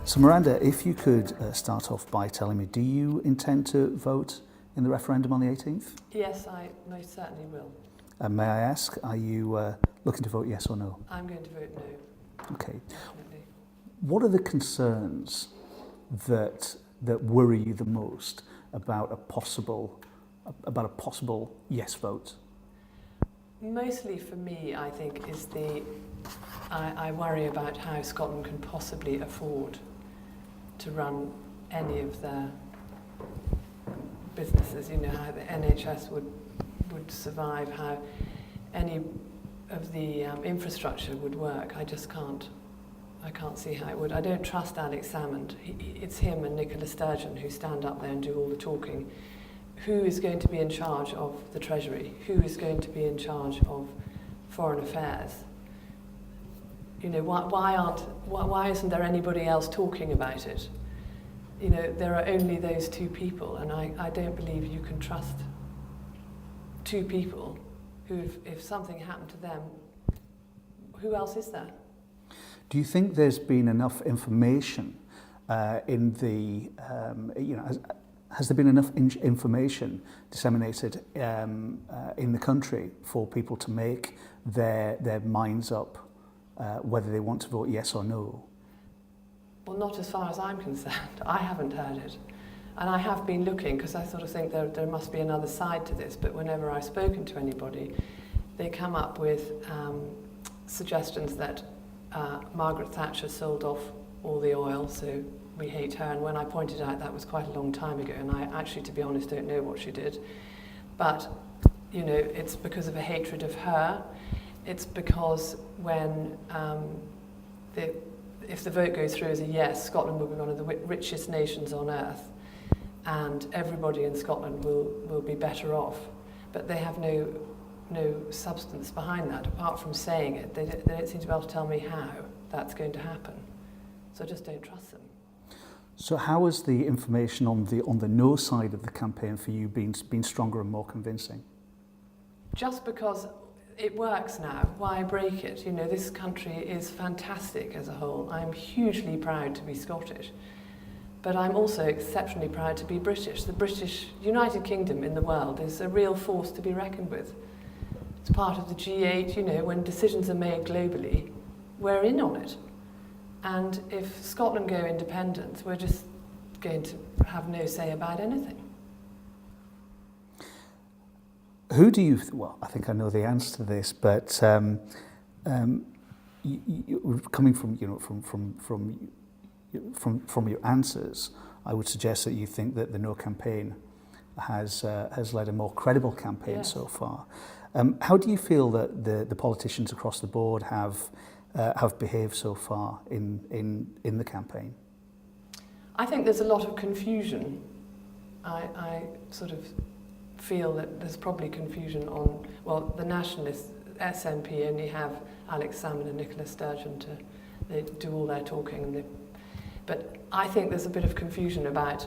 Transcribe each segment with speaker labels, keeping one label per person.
Speaker 1: So Miranda, if you could start off by telling me, do you intend to vote in the referendum on the 18th?
Speaker 2: Yes, I most certainly will.
Speaker 1: And may I ask, are you looking to vote yes or no?
Speaker 2: I'm going to vote no.
Speaker 1: Okay.
Speaker 2: Definitely.
Speaker 1: What are the concerns that worry you the most about a possible yes vote?
Speaker 2: Mostly for me, I think, is I worry about how Scotland can possibly afford to run any of their businesses. You know, how the NHS would survive, how any of the infrastructure would work. I can't see how it would. I don't trust Alex Salmond. It's him and Nicola Sturgeon who stand up there and do all the talking. Who is going to be in charge of the Treasury? Who is going to be in charge of foreign affairs? You know, why isn't there anybody else talking about it? You know, there are only those two people, and I don't believe you can trust two people who, if something happened to them, who else is there?
Speaker 1: Do you think there's been enough information in the, has there been enough information disseminated in the country for people to make their minds up whether they want to vote yes or no?
Speaker 2: Well, not as far as I'm concerned. I haven't heard it. And I have been looking, because I sort of think there must be another side to this, but whenever I've spoken to anybody, they come up with suggestions that Margaret Thatcher sold off all the oil, so we hate her. And when I pointed out that was quite a long time ago, and I actually, to be honest, don't know what she did. But, you know, it's because of a hatred of her. It's because when if the vote goes through as a yes, Scotland will be one of the richest nations on earth, and everybody in Scotland will be better off. But they have no substance behind that, apart from saying it. They don't seem to be able to tell me how that's going to happen. So I just don't trust them.
Speaker 1: So how has the information on the no side of the campaign for you been stronger and more convincing?
Speaker 2: Just because it works now, why break it? You know, this country is fantastic as a whole. I'm hugely proud to be Scottish, but I'm also exceptionally proud to be British. The British United Kingdom in the world is a real force to be reckoned with. It's part of the G8, you know, when decisions are made globally, we're in on it. And if Scotland go independent, we're just going to have no say about anything.
Speaker 1: Who do you? Well, I think I know the answer to this, but coming from your answers, I would suggest that you think that the No campaign has led a more credible campaign so far. How do you feel that the politicians across the board have behaved so far in the campaign?
Speaker 2: I think there's a lot of confusion. I sort of feel that there's probably confusion on, well, the Nationalist SNP only have Alex Salmond and Nicola Sturgeon they do all their talking. But I think there's a bit of confusion about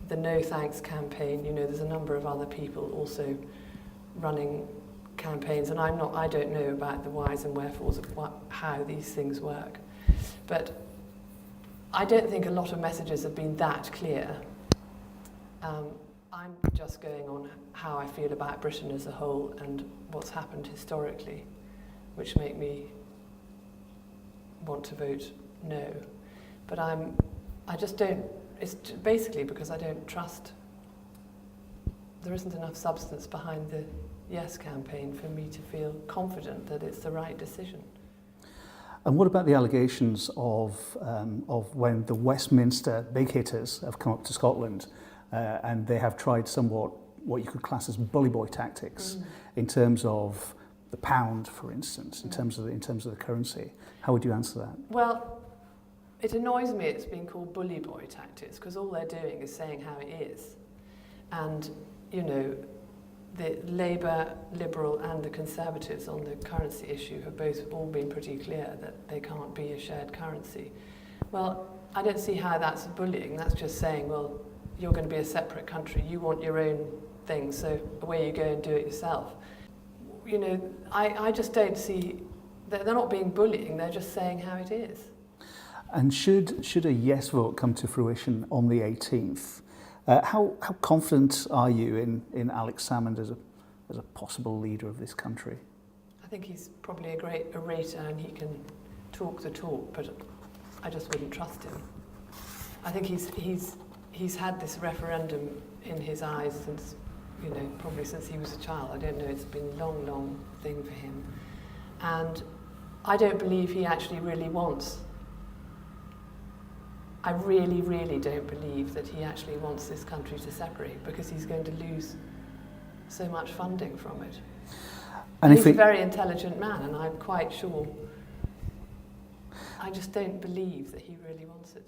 Speaker 2: the No Thanks campaign. You know, there's a number of other people also running campaigns, and I don't know about the whys and wherefores of how these things work. But I don't think a lot of messages have been that clear. I'm just going on how I feel about Britain as a whole and what's happened historically, which make me want to vote no. But I just don't, it's basically because I don't trust, there isn't enough substance behind the yes campaign for me to feel confident that it's the right decision.
Speaker 1: And what about the allegations of when the Westminster big hitters have come up to Scotland and they have tried somewhat what you could class as bullyboy tactics in terms of the pound, for instance, in terms of the currency? How would you answer that?
Speaker 2: Well, it annoys me it's being called bullyboy tactics, because all they're doing is saying how it is. And, you know, the Labour, Liberal and the Conservatives on the currency issue have both all been pretty clear that they can't be a shared currency. Well, I don't see how that's bullying. That's just saying, well, you're going to be a separate country. You want your own thing, so away you go and do it yourself. You know, I just don't see, they're not being bullying, they're just saying how it is.
Speaker 1: And should a yes vote come to fruition on the 18th, how confident are you in Alex Salmond as a possible leader of this country?
Speaker 2: I think he's probably a great orator and he can talk the talk, but I just wouldn't trust him. I think he's had this referendum in his eyes since, probably since he was a child. I don't know, it's been a long, long thing for him. And I don't believe he actually really wants. I really, really don't believe that he actually wants this country to separate, because he's going to lose so much funding from it. And he's a very intelligent man, and I'm quite sure. I just don't believe that he really wants it.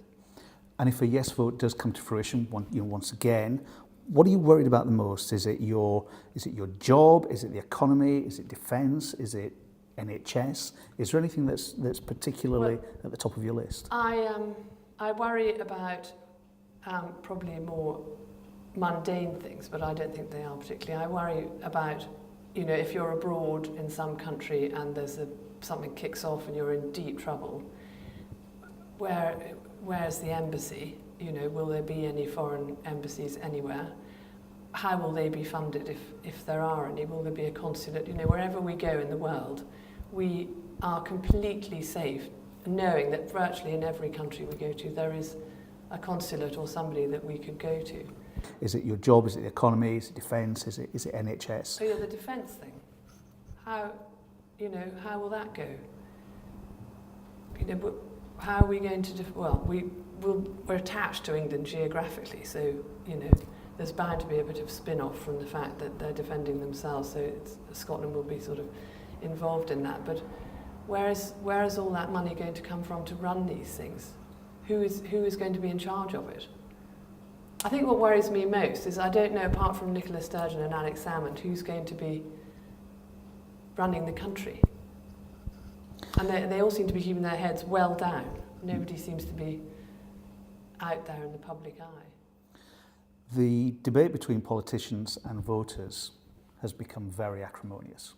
Speaker 1: And if a yes vote does come to fruition, once again, what are you worried about the most? Is it your job? Is it the economy? Is it defence? Is it NHS? Is there anything that's particularly at the top of your list?
Speaker 2: I worry about probably more mundane things, but I don't think they are particularly. I worry about, if you're abroad in some country and there's something kicks off and you're in deep trouble, where's the embassy? Will there be any foreign embassies anywhere? How will they be funded if there are any? Will there be a consulate? Wherever we go in the world, we are completely safe, knowing that virtually in every country we go to, there is a consulate or somebody that we could go to.
Speaker 1: Is it your job? Is it the economy? Is it defence? Is it NHS?
Speaker 2: Oh yeah, the defence thing. How will that go? How are we going to? We're attached to England geographically, so there's bound to be a bit of spin-off from the fact that they're defending themselves. So Scotland will be sort of involved in that. But where is all that money going to come from to run these things? Who is going to be in charge of it? I think what worries me most is I don't know, apart from Nicola Sturgeon and Alex Salmond, who's going to be running the country. And they all seem to be keeping their heads well down. Nobody seems to be out there in the public eye.
Speaker 1: The debate between politicians and voters has become very acrimonious.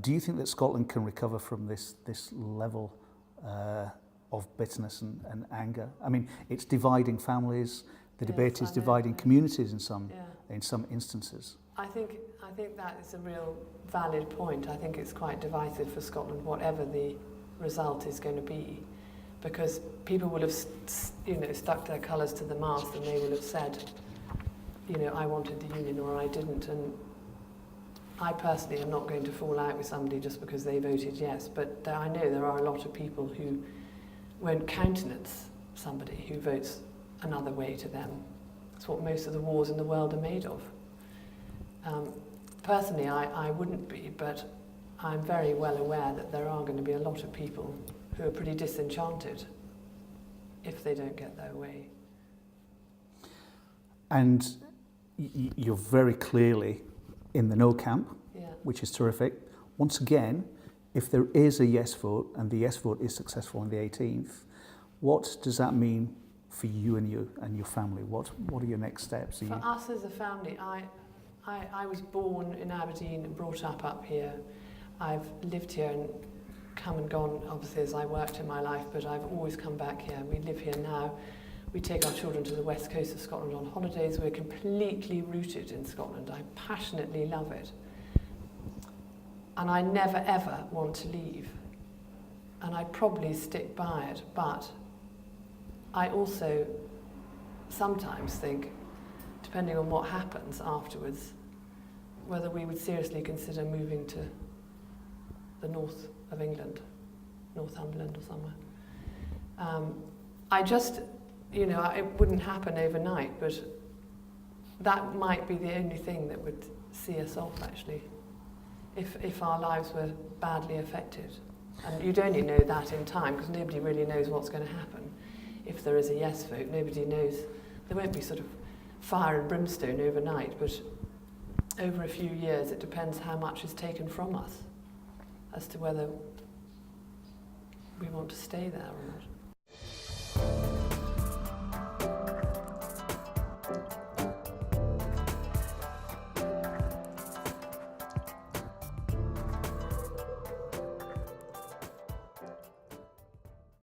Speaker 1: Do you think that Scotland can recover from this level of bitterness and anger? I mean, it's dividing families. The debate is dividing communities in some instances.
Speaker 2: I think that is a real valid point. I think it's quite divisive for Scotland, whatever the result is going to be, because people will have, stuck their colours to the mast, and they will have said, I wanted the union or I didn't. And I personally am not going to fall out with somebody just because they voted yes, but I know there are a lot of people who won't countenance somebody who votes another way to them. It's what most of the wars in the world are made of. Personally, I wouldn't be, but I'm very well aware that there are going to be a lot of people who are pretty disenchanted if they don't get their way.
Speaker 1: And you're very clearly in the no camp, which is terrific. Once again, if there is a yes vote and the yes vote is successful on the 18th, what does that mean for you and your family? What are your next steps?
Speaker 2: For us as a family, I was born in Aberdeen and brought up here. I've lived here and come and gone, obviously, as I worked in my life, but I've always come back here. We live here now. We take our children to the west coast of Scotland on holidays. We're completely rooted in Scotland. I passionately love it. And I never, ever want to leave. And I'd probably stick by it, but I also sometimes think, depending on what happens afterwards, whether we would seriously consider moving to the north of England, Northumberland or somewhere. I just, it wouldn't happen overnight, but that might be the only thing that would see us off, actually, if our lives were badly affected. And you'd only know that in time, because nobody really knows what's going to happen. If there is a yes vote, nobody knows. There won't be sort of fire and brimstone overnight, but over a few years it depends how much is taken from us as to whether we want to stay there or not.